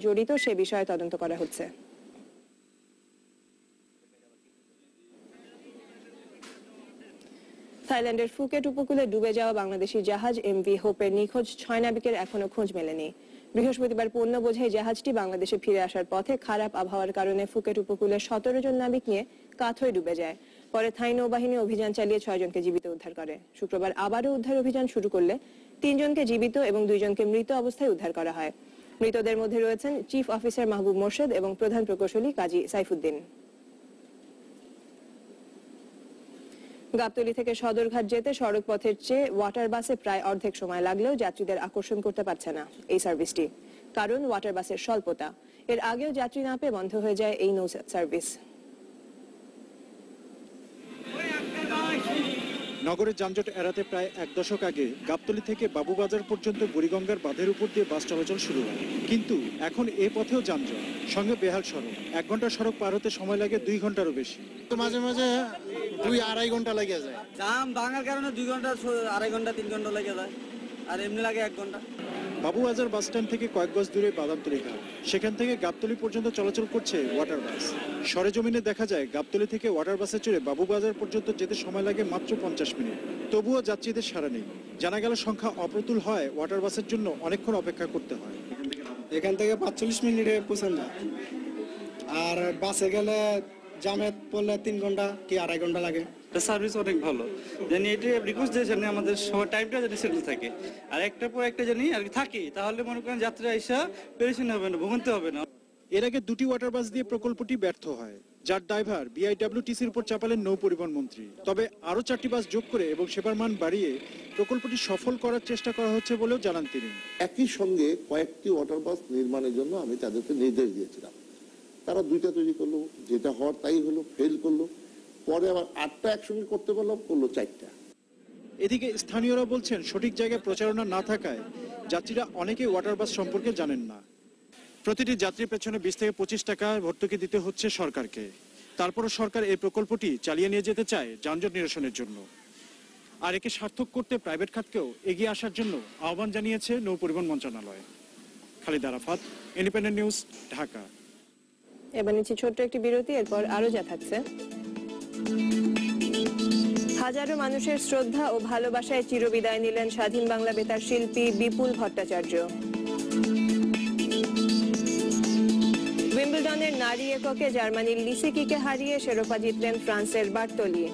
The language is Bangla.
জড়িত সে বিষয়ে তদন্ত করা হচ্ছে। থাইল্যান্ডের ফুকেট উপকূলে ডুবে যাওয়া বাংলাদেশি জাহাজ এমভি হোপের নিখোঁজ 6 নাবিকের এখনো খোঁজ মেলেনি। বৃহস্পতিবার পণ্য বোঝাই জাহাজটি বাংলাদেশে ফিরে আসার পথে খারাপ আবহাওয়ার কারণে ফুকেট উপকূলে 17 জন নাবিক নিয়ে কাত হয়ে ডুবে যায়। পরে থাই নৌবাহিনী অভিযান চালিয়ে 6 জনকে জীবিত উদ্ধার করে। শুক্রবার আবারও উদ্ধার অভিযান শুরু করলে 3 জনকে জীবিত এবং 2 জনকে মৃত অবস্থায় উদ্ধার করা হয়। মৃতদের মধ্যে রয়েছেন চিফ অফিসার মাহবুব মোর্শেদ এবং প্রধান প্রকৌশলী কাজী সাইফুদ্দিন। গাবতলী থেকে সদরঘাট যেতে সড়ক পথের চেয়ে ওয়াটার বাসে প্রায় অর্ধেক সময় লাগলেও যাত্রীদের আকর্ষণ করতে পারছে না এই সার্ভিসটি। কারণ ওয়াটার বাসের স্বল্পতা। এর আগেও যাত্রী না পেয়ে বন্ধ হয়ে যায় এই নৌ সার্ভিস। নগরের যানজট এড়াতে প্রায় 1 দশক আগে গাবতলী থেকে বাবুবাজার পর্যন্ত বুড়িগঙ্গার বাঁধের উপর দিয়ে বাস চলাচল শুরু হয়, কিন্তু এখন এ পথেও যানজট, সঙ্গে বেহাল সড়ক। 1 ঘন্টা সড়ক পার হতে সময় লাগে 2 ঘন্টারও বেশি। তো মাঝে মাঝে 2-2.5 ঘন্টা লেগে যায়। জাম ভাঙার কারণে 2 ঘন্টা 2.5 ঘন্টা 3 ঘন্টা লেগে যায়, আর এমনি লাগে 1 ঘন্টা। বাবুবাজার বাস স্ট্যান্ড থেকে কয়েক গজ দূরে বাদামতলী ঘাট, সেখান থেকে গাবতলী পর্যন্ত চলাচল করছে ওয়াটার বাস। সরেজমিনে দেখা যায় গাবতলী থেকে ওয়াটার বাসে চড়ে বাবুবাজার পর্যন্ত যেতে সময় লাগে মাত্র 50 মিনিট। তবুও যাত্রীদের সাড়া নেই। জানা গেল সংখ্যা অপ্রতুল হয় ওয়াটার বাসের জন্য অনেকক্ষণ অপেক্ষা করতে হয়। এখান থেকে 45 মিনিটে পৌঁছান যায়, আর বাসে গেলে জামে পড়লে 3 ঘন্টা কি 2.5 ঘন্টা লাগে। সার্ভিস অনেক ভালো, জানি এটা রিকোয়েস্ট দিয়েছেন আমাদের সবার টাইমটা যদি সেটেল থাকে, আর একটার পর একটা জানি আর থাকি, তাহলে মনে করেন যাত্রীরা এসে পেরেশান হবে না, ভোগান্তি হবে না। এর আগে 2টি ওয়াটার বাস দিয়ে প্রকল্পটি ব্যর্থ হয়, যার ড্রাইভার বিআইডব্লিউটিসির উপর চাপালেন নৌ পরিবহন মন্ত্রী। তবে আরো 4টি বাস যোগ করে এবং সেবার মান বাড়িয়ে প্রকল্পটি সফল করার চেষ্টা করা হচ্ছে বলেও জানান তিনি। একই সঙ্গে কয়েকটি ওয়াটার বাস নির্মাণের জন্য আমি তাদেরকে নির্দেশ দিয়েছিলাম। তারা 2টা তৈরি করলো, যেটা হওয়ার তাই হলো, ফেল করলো। পরে আবার 8টা একসঙ্গে করতে বললাম, করলো 4টা। এদিকে স্থানীয়রা বলছেন সঠিক জায়গায় প্রচারণা না থাকায় যাত্রীরা অনেকেই ওয়াটার বাস সম্পর্কে জানেন না। প্রতিটি যাত্রীর পেছনে 20 থেকে 25 টাকা ভর্তুকি দিতে হচ্ছে সরকারকে। তারপরও সরকার এই প্রকল্পটি চালিয়ে নিয়ে যেতে চায় যানজট নিরসনের জন্য। আর একে সার্থক করতে প্রাইভেট খাতকেও এগিয়ে আসার জন্য আহ্বান জানিয়েছে নৌ পরিবহন মন্ত্রণালয়। Khalid Arafat, independent news, Dhaka. এবার নিচ্ছি ছোট্ট একটি বিরতি, এরপর আরো যা থাকছে। হাজারো মানুষের শ্রদ্ধা ও ভালোবাসায় চিরবিদায় নিলেন স্বাধীন বাংলা বেতার শিল্পী বিপুল ভট্টাচার্য। উইম্বলডনের নারী এককে জার্মানির লিসিকিকে হারিয়ে শিরোপা জিতলেন ফ্রান্সের বার্তলি।